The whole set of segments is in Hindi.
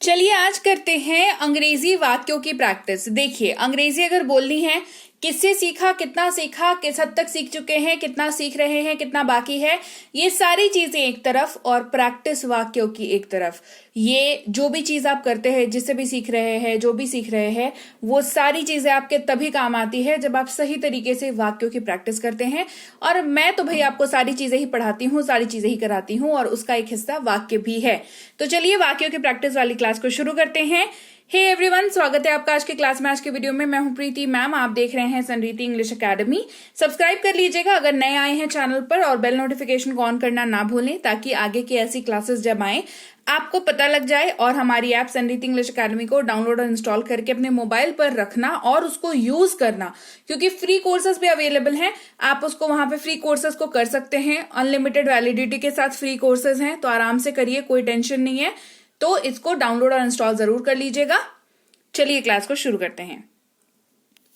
चलिए आज करते हैं अंग्रेजी वाक्यों की प्रैक्टिस। देखिए, अंग्रेजी अगर बोलनी है, किससे सीखा, कितना सीखा, किस हद तक सीख चुके हैं, कितना सीख रहे हैं, कितना बाकी है, ये सारी चीजें एक तरफ और प्रैक्टिस वाक्यों की एक तरफ। ये जो भी चीज आप करते हैं, जिससे भी सीख रहे हैं, जो भी सीख रहे हैं, वो सारी चीजें आपके तभी काम आती है जब आप सही तरीके से वाक्यों की प्रैक्टिस करते हैं। और मैं तो भाई आपको सारी चीजें ही पढ़ाती हूँ, सारी चीजें ही कराती हूँ, और उसका एक हिस्सा वाक्य भी है। तो चलिए वाक्यों की प्रैक्टिस वाली क्लास को शुरू करते हैं। हे एवरीवन, स्वागत है आपका आज के क्लास में। आज के वीडियो में मैं हूं प्रीति मैम, आप देख रहे हैं संरीति इंग्लिश एकेडमी। सब्सक्राइब कर लीजिएगा अगर नए आए हैं चैनल पर, और बेल नोटिफिकेशन को ऑन करना ना भूलें ताकि आगे की ऐसी क्लासेस जब आए आपको पता लग जाए। और हमारी ऐप संरीति इंग्लिश एकेडमी को डाउनलोड और इंस्टॉल करके अपने मोबाइल पर रखना और उसको यूज करना, क्योंकि फ्री कोर्सेज भी अवेलेबल हैं। आप उसको वहां पे फ्री कोर्सेज को कर सकते हैं, अनलिमिटेड वैलिडिटी के साथ फ्री कोर्सेज हैं, तो आराम से करिए, कोई टेंशन नहीं है। तो इसको डाउनलोड और इंस्टॉल जरूर कर लीजिएगा। चलिए क्लास को शुरू करते हैं।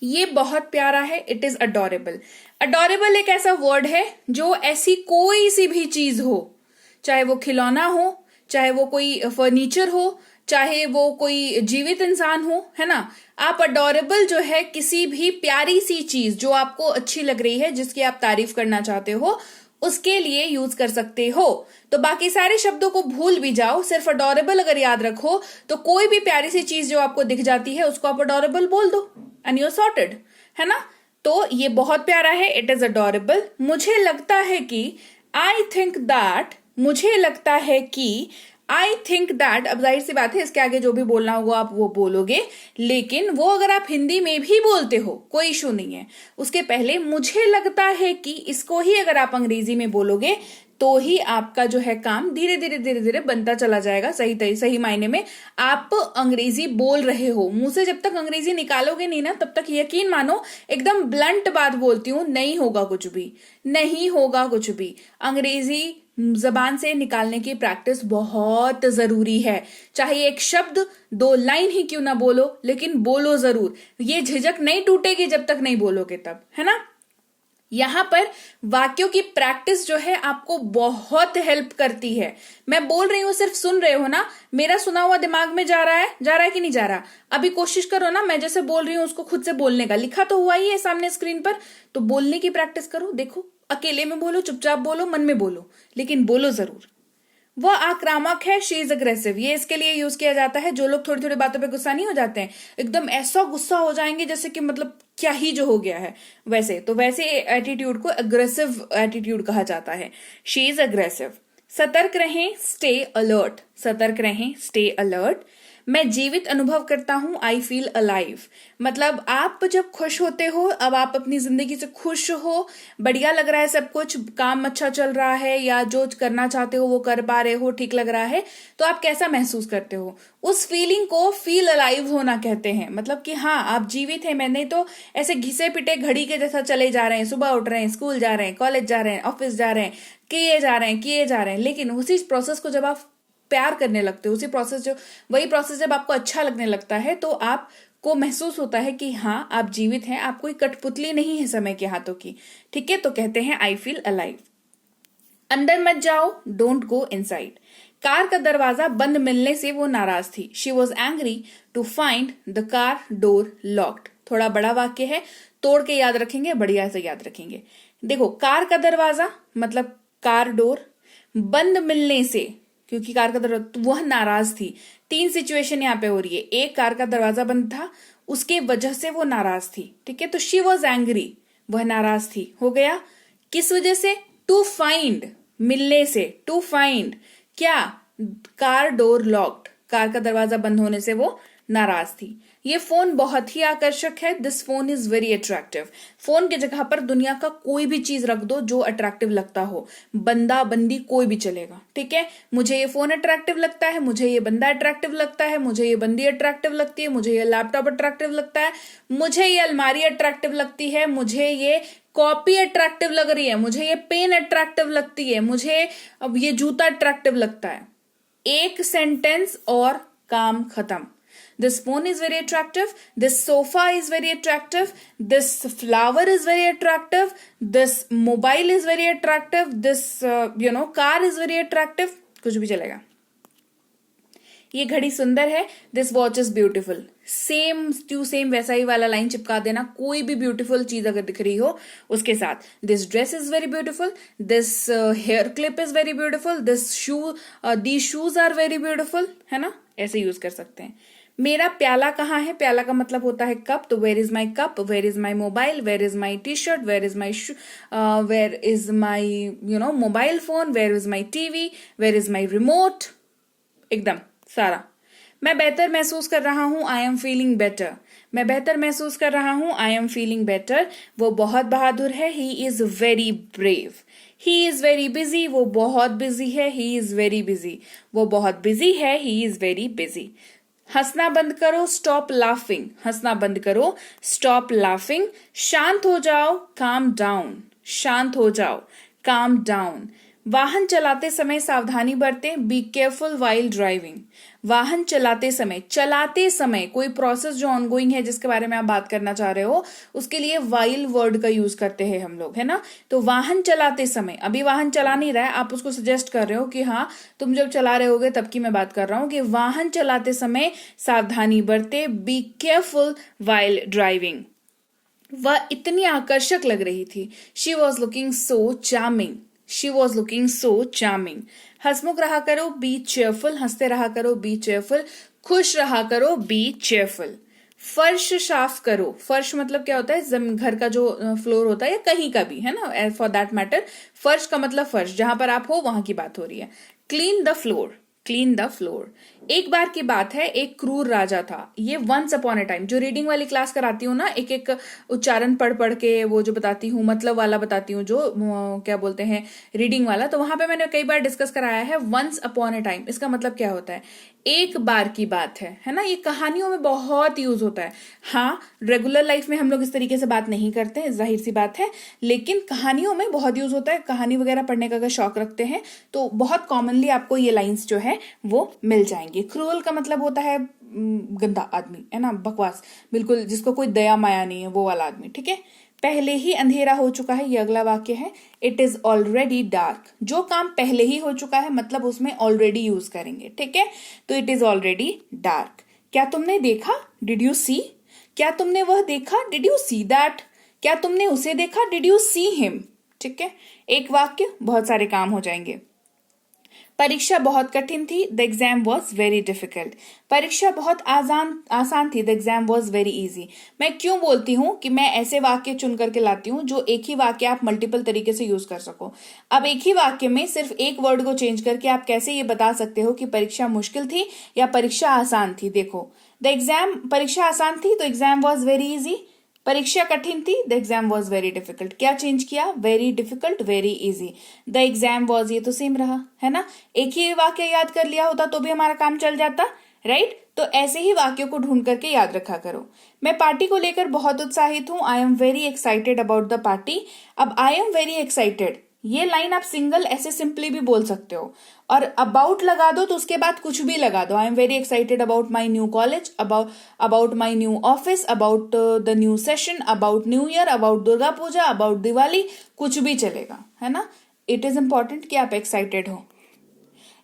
ये बहुत प्यारा है, इट इज अडोरेबल। अडोरेबल एक ऐसा वर्ड है जो ऐसी कोई सी भी चीज हो, चाहे वो खिलौना हो, चाहे वो कोई फर्नीचर हो, चाहे वो कोई जीवित इंसान हो, है ना। आप अडोरेबल जो है, किसी भी प्यारी सी चीज जो आपको अच्छी लग रही है, जिसकी आप तारीफ करना चाहते हो, उसके लिए यूज कर सकते हो। तो बाकी सारे शब्दों को भूल भी जाओ, सिर्फ अडोरेबल अगर याद रखो तो कोई भी प्यारी सी चीज जो आपको दिख जाती है उसको आप अडोरेबल बोल दो एंड यू आर सॉर्टेड, है ना। तो ये बहुत प्यारा है, इट इज अडोरेबल। मुझे लगता है कि, आई थिंक दैट, मुझे लगता है कि, आई थिंक दैट। अब जाहिर सी बात है, इसके आगे जो भी बोलना होगा आप वो बोलोगे, लेकिन वो अगर आप हिंदी में भी बोलते हो कोई इशू नहीं है। उसके पहले मुझे लगता है कि, इसको ही अगर आप अंग्रेजी में बोलोगे तो ही आपका जो है काम धीरे धीरे धीरे धीरे बनता चला जाएगा। सही मायने में आप अंग्रेजी बोल रहे हो। मुंह से जब तक अंग्रेजी निकालोगे नहीं ना, तब तक यकीन मानो, एकदम ब्लंट बात बोलती हूं, नहीं होगा कुछ भी, नहीं होगा कुछ भी। अंग्रेजी जबान से निकालने की प्रैक्टिस बहुत जरूरी है। चाहे एक शब्द, दो लाइन ही क्यों ना बोलो, लेकिन बोलो जरूर। ये झिझक नहीं टूटेगी जब तक नहीं बोलोगे तब, है ना। यहां पर वाक्यों की प्रैक्टिस जो है आपको बहुत हेल्प करती है। मैं बोल रही हूं, सिर्फ सुन रहे हो ना, मेरा सुना हुआ दिमाग में जा रहा है कि नहीं जा रहा। अभी कोशिश करो ना, मैं जैसे बोल रही हूं उसको खुद से बोलने का। लिखा तो हुआ ही है सामने स्क्रीन पर, तो बोलने की प्रैक्टिस करो। देखो, अकेले में बोलो, चुपचाप बोलो, मन में बोलो, लेकिन बोलो जरूर। वह आक्रामक है, शी इज अग्रेसिव। ये इसके लिए यूज किया जाता है जो लोग थोड़ी थोड़ी बातों पे गुस्सा नहीं हो जाते हैं, एकदम ऐसा गुस्सा हो जाएंगे जैसे कि मतलब क्या ही जो हो गया है, वैसे एटीट्यूड को अग्रेसिव एटीट्यूड कहा जाता है। She is aggressive. सतर्क रहें, स्टे अलर्ट। सतर्क रहें, स्टे अलर्ट। मैं जीवित अनुभव करता हूं, आई फील अलाइव। मतलब आप जब खुश होते हो, अब आप अपनी जिंदगी से खुश हो, बढ़िया लग रहा है सब कुछ, काम अच्छा चल रहा है, या जो करना चाहते हो वो कर पा रहे हो, ठीक लग रहा है, तो आप कैसा महसूस करते हो? उस फीलिंग को फील अलाइव होना कहते हैं। मतलब कि हाँ, आप जीवित हैं। मैंने तो ऐसे घिसे पिटे घड़ी के जैसा चले जा रहे हैं, सुबह उठ रहे हैं, स्कूल जा रहे हैं, कॉलेज जा रहे हैं, ऑफिस जा रहे हैं, किए जा रहे हैं, लेकिन उसी प्रोसेस को जब आप प्यार करने लगते हो, वही प्रोसेस जब आपको अच्छा लगने लगता है, तो आपको महसूस होता है कि हाँ, आप जीवित हैं, आप कोई कठपुतली नहीं है समय के हाथों की। ठीक है, तो कहते हैं आई फील अलाइव। अंदर मत जाओ, डोंट गो इनसाइड। कार का दरवाजा बंद मिलने से वो नाराज थी। She was angry to find the car door locked. थोड़ा बड़ा वाक्य है, तोड़ के याद रखेंगे, बढ़िया से याद रखेंगे। देखो, कार का दरवाजा मतलब कार डोर, बंद मिलने से, क्योंकि कार का दरवाजा, वह नाराज थी। तीन सिचुएशन यहाँ पे हो रही है। एक, कार का दरवाजा बंद था, उसके वजह से वो नाराज थी। ठीक है, तो शी वॉज एंग्री, वह नाराज थी। हो गया, किस वजह से? टू फाइंड, मिलने से। टू फाइंड क्या? कार डोर लॉक्ड, कार का दरवाजा बंद होने से वो नाराज थी। ये फोन बहुत ही आकर्षक है, this phone is very attractive. Phone की जगह पर दुनिया का कोई भी चीज रख दो जो अट्रैक्टिव लगता हो, बंदा बंदी कोई भी चलेगा। ठीक है, मुझे ये फोन अट्रैक्टिव लगता है, मुझे ये बंदा अट्रैक्टिव लगता है, मुझे ये बंदी अट्रैक्टिव लगती है, मुझे ये लैपटॉप अट्रैक्टिव लगता है, मुझे ये अलमारी अट्रैक्टिव लगती है, मुझे ये कॉपी अट्रैक्टिव लग रही है, मुझे ये पेन अट्रैक्टिव लगती है, मुझे अब ये जूता अट्रैक्टिव लगता है। एक सेंटेंस और काम खत्म। This phone is very attractive. This sofa is very attractive. This flower is very attractive. This mobile is very attractive. This car is very attractive. कुछ भी चलेगा। ये घड़ी सुंदर है, this watch is beautiful, same to same वैसा ही वाला लाइन चिपका देना, कोई भी ब्यूटीफुल चीज अगर दिख रही हो उसके साथ। This dress is very beautiful, this hair clip is very beautiful, these shoes are very beautiful, है ना, ऐसे यूज कर सकते हैं। मेरा प्याला कहाँ है, प्याला का मतलब होता है कप, तो where is my cup, where is my mobile, where is my T shirt, where is my mobile phone, where is my TV, where is my remote, एकदम सारा। मैं बेहतर महसूस कर रहा हूं, आई एम फीलिंग बेटर, मैं बेहतर महसूस कर रहा हूं, आई एम फीलिंग बेटर। वो बहुत बहादुर है, he is very brave. He is very busy, वो बहुत बिजी है, ही इज वेरी बिजी। वो बहुत बिजी है, ही इज वेरी बिजी। हंसना बंद करो, स्टॉप लाफिंग, हंसना बंद करो, स्टॉप लाफिंग। शांत हो जाओ, काम डाउन, शांत हो जाओ, काम डाउन। वाहन चलाते समय सावधानी बरतें, बी केयरफुल वाइल ड्राइविंग। वाहन चलाते समय कोई प्रोसेस जो ऑनगोइंग है जिसके बारे में आप बात करना चाह रहे हो, उसके लिए वाइल वर्ड का यूज करते हैं हम लोग, है ना। तो वाहन चलाते समय, अभी वाहन चला नहीं रहा है, आप उसको सजेस्ट कर रहे हो कि हाँ तुम जब चला रहे होगे तब की मैं बात कर रहा हूं कि वाहन चलाते समय सावधानी बरते, बी केयरफुल वाइल ड्राइविंग। वह इतनी आकर्षक लग रही थी, she was looking so charming, she was looking so charming. हंसमुख रहा करो, बी चेयरफुल, हंसते रहा करो, बी चेयरफुल। खुश रहा करो, बी चेयरफुल। फर्श साफ करो, फर्श मतलब क्या होता है, घर का जो फ्लोर होता है या कहीं का भी, है ना, फॉर दैट मैटर। फर्श का मतलब फर्श, जहां पर आप हो वहां की बात हो रही है। Clean the floor, clean the floor. एक बार की बात है, एक क्रूर राजा था। ये वंस अपॉन ए टाइम, जो रीडिंग वाली क्लास कराती हूँ ना, एक एक उच्चारण पढ़ पढ़ के वो जो बताती हूँ, मतलब वाला बताती हूँ, जो क्या बोलते हैं रीडिंग वाला, तो वहां पे मैंने कई बार डिस्कस कराया है वंस अपॉन ए टाइम। इसका मतलब क्या होता है, एक बार की बात है ना। ये कहानियों में बहुत यूज होता है। हाँ, रेगुलर लाइफ में हम लोग इस तरीके से बात नहीं करते हैं, जाहिर सी बात है, लेकिन कहानियों में बहुत यूज होता है। कहानी वगैरह पढ़ने का अगर शौक रखते हैं तो बहुत कॉमनली आपको ये लाइंस जो है वो मिल जाएंगी। क्रूअल का मतलब होता है गंदा आदमी, है ना, बकवास, बिल्कुल जिसको कोई दया माया नहीं है, वो वाला आदमी, ठीक है। पहले ही अंधेरा हो चुका है, ये अगला वाक्य है। इट इज ऑलरेडी डार्क, जो काम पहले ही हो चुका है मतलब उसमें ऑलरेडी यूज करेंगे, ठीक है। तो इट इज ऑलरेडी डार्क। क्या तुमने देखा, डिड यू सी, क्या तुमने वह देखा, डिड यू सी दैट, क्या तुमने उसे देखा, डिड यू सी हिम, ठीक है। एक वाक्य, बहुत सारे काम हो जाएंगे। परीक्षा बहुत कठिन थी, the exam was very difficult. परीक्षा बहुत आसान थी, the exam was very easy. मैं क्यों बोलती हूँ कि मैं ऐसे वाक्य चुन करके लाती हूँ जो एक ही वाक्य आप मल्टीपल तरीके से यूज कर सको। अब एक ही वाक्य में सिर्फ एक वर्ड को चेंज करके आप कैसे ये बता सकते हो कि परीक्षा मुश्किल थी या परीक्षा आसान थी। देखो, द एग्जाम, परीक्षा आसान थी तो एग्जाम वॉज वेरी इजी, परीक्षा कठिन थी, the exam was very difficult. क्या चेंज किया, very difficult very easy, the exam was, ये तो सेम रहा, है ना। एक ही वाक्य याद कर लिया होता तो भी हमारा काम चल जाता, राइट। तो ऐसे ही वाक्यों को ढूंढ करके याद रखा करो। मैं पार्टी को लेकर बहुत उत्साहित हूं, I am very excited about the party. अब आई एम वेरी एक्साइटेड, ये लाइन आप सिंगल ऐसे सिंपली भी बोल सकते हो, और अबाउट लगा दो तो उसके बाद कुछ भी लगा दो। I am very excited about my new college, about my new office, about the new session, about new year, about Durga Puja, about Diwali, कुछ भी चलेगा, है ना। इट इज इंपॉर्टेंट कि आप एक्साइटेड हो।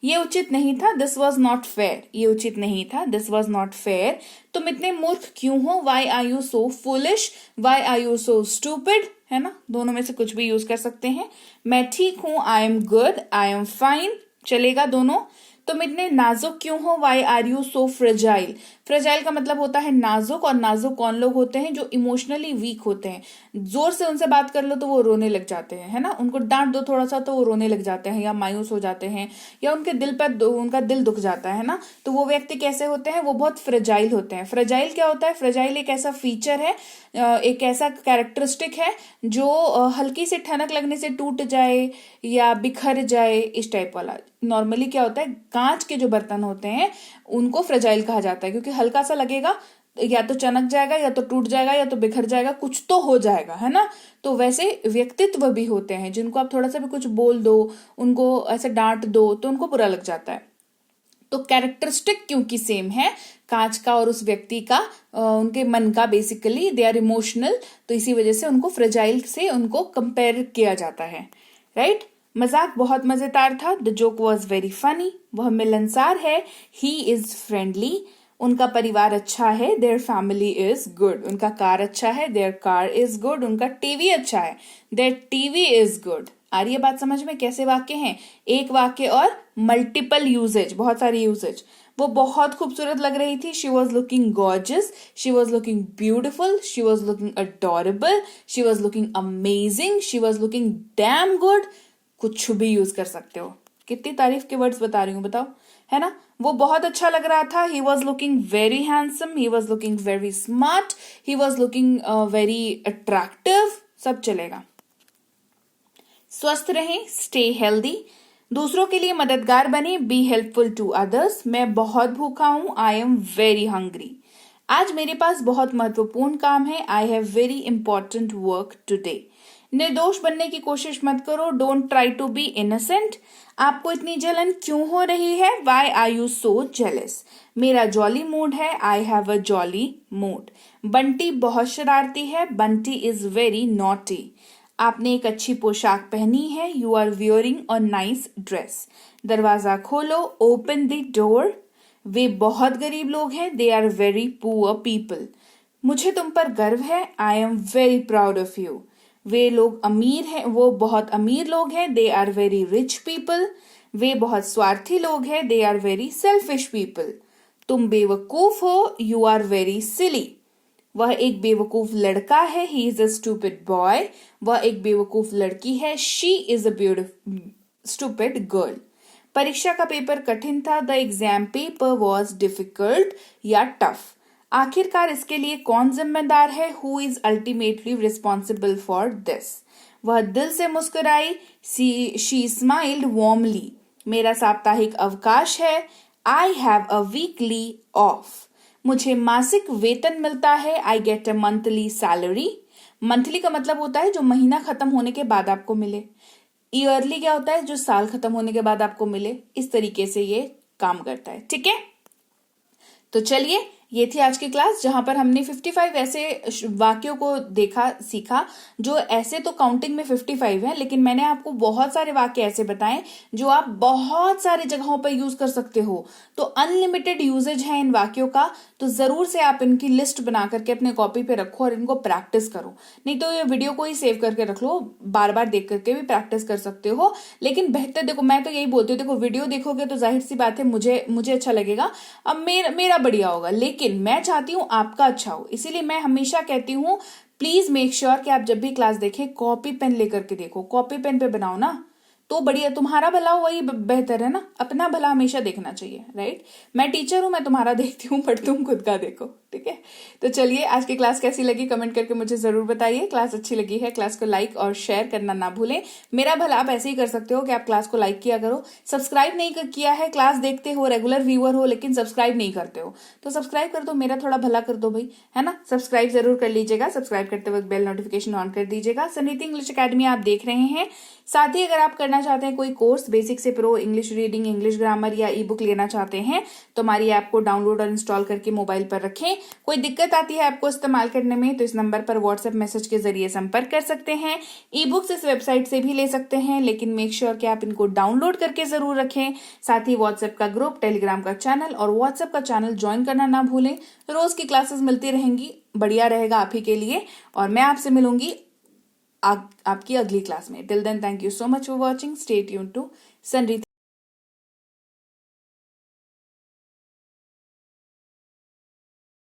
ये उचित नहीं था, दिस वॉज नॉट फेयर, ये उचित नहीं था, दिस वॉज नॉट फेयर। तुम इतने मूर्ख क्यों हो, why are you so foolish, why are you so stupid, है ना, दोनों में से कुछ भी यूज कर सकते हैं। मैं ठीक हूं, I am good, I am fine, चलेगा दोनों। तुम इतने नाजुक क्यों हो, why are you so fragile. Fragile का मतलब होता है नाजुक, और नाजुक कौन लोग होते हैं, जो इमोशनली वीक होते हैं। जोर से उनसे बात कर लो तो वो रोने लग जाते हैं, है ना। उनको डांट दो थोड़ा सा तो वो रोने लग जाते हैं, या मायूस हो जाते हैं, या उनके दिल पर उनका दिल दुख जाता है ना। तो वो व्यक्ति कैसे होते हैं, वो बहुत फ्रेजाइल होते हैं। फ्रेजाइल क्या होता है, फ्रेजाइल एक ऐसा फीचर है, एक ऐसा कैरेक्टरिस्टिक है जो हल्की से ठनक लगने से टूट जाए या बिखर जाए, इस टाइप वाला। नॉर्मली क्या होता है, कांच के जो बर्तन होते हैं उनको फ्रेजाइल कहा जाता है, क्योंकि हल्का सा लगेगा या तो चनक जाएगा, या तो टूट जाएगा, या तो बिखर जाएगा, कुछ तो हो जाएगा, है ना। तो वैसे व्यक्तित्व भी होते हैं जिनको आप थोड़ा सा भी कुछ बोल दो, उनको ऐसे डांट दो तो उनको बुरा लग जाता है। तो कैरेक्टरिस्टिक क्योंकि सेम है, कांच का और उस व्यक्ति का, उनके मन का, बेसिकली दे आर इमोशनल, तो इसी वजह से उनको फ्रेजाइल से उनको कंपेयर किया जाता है, राइट। मजाक बहुत मजेदार था। The joke was very funny. वह मिलनसार है। He is friendly. उनका परिवार अच्छा है। Their family is good. उनका कार अच्छा है। Their car is good. उनका टीवी अच्छा है। Their TV is good. आ रही है बात समझ में? कैसे वाक्य हैं? एक वाक्य और मल्टीपल यूजेज, बहुत सारी यूजेज। वो बहुत खूबसूरत लग रही थी। She was looking gorgeous. She was looking beautiful. She was looking adorable. She was looking amazing. She was looking damn good. कुछ भी यूज कर सकते हो। कितनी तारीफ के वर्ड्स बता रही हूँ, बताओ, है ना? वो बहुत अच्छा लग रहा था। He was looking very handsome. He was looking very smart. He was looking very attractive. सब चलेगा। स्वस्थ रहें, स्टे हेल्दी। दूसरों के लिए मददगार बने, बी हेल्पफुल टू अदर्स। मैं बहुत भूखा हूं, आई एम वेरी हंग्री। आज मेरे पास बहुत महत्वपूर्ण काम है, I have very important work today. निर्दोष बनने की कोशिश मत करो, don't try to be innocent. आपको इतनी जलन क्यों हो रही है, why are you so jealous. मेरा जॉली मूड है, I have a jolly mood. Bunty बहुत शरारती है, बंटी इज वेरी नॉटी। आपने एक अच्छी पोशाक पहनी है, you are wearing a nice dress. दरवाजा खोलो, ओपन द डोर। वे बहुत गरीब लोग हैं, they are very poor people. मुझे तुम पर गर्व है, I am very proud of you. वे लोग अमीर हैं, वो बहुत अमीर लोग हैं, they are very rich people. वे बहुत स्वार्थी लोग हैं, they are very selfish people. तुम बेवकूफ हो, यू आर वेरी सिली। वह एक बेवकूफ लड़का है, he is a stupid boy. वह एक बेवकूफ लड़की है, she is a beautiful stupid girl. परीक्षा का पेपर कठिन था, the exam paper was difficult या टफ। आखिरकार इसके लिए कौन जिम्मेदार है, who is ultimately responsible for this. वह दिल से मुस्कुराई, शी स्माइल्ड वार्मली। मेरा साप्ताहिक अवकाश है, I have a weekly off. मुझे मासिक वेतन मिलता है, I get a monthly salary. Monthly का मतलब होता है जो महीना खत्म होने के बाद आपको मिले। ईयरली क्या होता है, जो साल खत्म होने के बाद आपको मिले। इस तरीके से ये काम करता है, ठीक है? तो चलिए, ये थी आज की क्लास जहां पर हमने 55 ऐसे वाक्यों को देखा, सीखा, जो ऐसे तो काउंटिंग में 55 है, लेकिन मैंने आपको बहुत सारे वाक्य ऐसे बताए जो आप बहुत सारे जगहों पर यूज कर सकते हो। तो अनलिमिटेड यूजेज है इन वाक्यों का, तो जरूर से आप इनकी लिस्ट बना करके अपने कॉपी पे रखो और इनको प्रैक्टिस करो। नहीं तो ये वीडियो को ही सेव करके रख लो, बार बार देख करके भी प्रैक्टिस कर सकते हो। लेकिन बेहतर, देखो मैं तो यही बोलती हूँ, देखो वीडियो देखोगे तो जाहिर सी बात है मुझे अच्छा लगेगा, अब मेरा बढ़िया होगा, लेकिन मैं चाहती हूं आपका अच्छा हो। इसीलिए मैं हमेशा कहती हूं, प्लीज मेक श्योर कि आप जब भी क्लास देखें कॉपी पेन लेकर के देखो, कॉपी पेन पे बनाओ ना, तो बढ़िया, तुम्हारा भला हो वही बेहतर है ना। अपना भला हमेशा देखना चाहिए, राइट? मैं टीचर हूं, मैं तुम्हारा देखती हूँ, बट तुम खुद का देखो, ठीक है? तो चलिए, आज की क्लास कैसी लगी कमेंट करके मुझे जरूर बताइए। क्लास अच्छी लगी है, क्लास को लाइक और शेयर करना ना भूलें। मेरा भला आप ऐसे ही कर सकते हो कि आप क्लास को लाइक किया करो। सब्सक्राइब नहीं किया है, क्लास देखते हो, रेगुलर व्यूअर हो, लेकिन सब्सक्राइब नहीं करते हो, तो सब्सक्राइब कर दो, मेरा थोड़ा भला कर दो भाई, है ना? सब्सक्राइब जरूर कर लीजिएगा। सब्सक्राइब करते वक्त बेल नोटिफिकेशन ऑन कर दीजिएगा। सन्निधि इंग्लिश अकेडमी आप देख रहे हैं। साथ ही अगर आप करना चाहते हैं कोई कोर्स, बेसिक से pro, English reading, English grammar या ई बुक लेना चाहते हैं, तो हमारी ऐप को डाउनलोड और इंस्टॉल करके मोबाइल पर रखें। कोई दिक्कत आती है ऐप को इस्तेमाल करने में, तो इस नंबर पर व्हाट्सएप मैसेज के जरिए संपर्क कर सकते हैं। ई बुक्स इस वेबसाइट से भी ले सकते हैं, लेकिन मेक श्योर कि आप इनको डाउनलोड करके जरूर रखें। साथ ही व्हाट्सएप का ग्रुप, टेलीग्राम का चैनल और व्हाट्सएप का चैनल ज्वाइन करना ना भूलें। रोज की क्लासेस मिलती रहेंगी, बढ़िया रहेगा आप ही के लिए। और मैं आपसे मिलूंगी आपकी अगली क्लास में। Till then, thank you so much for watching. Stay tuned to सनरीत।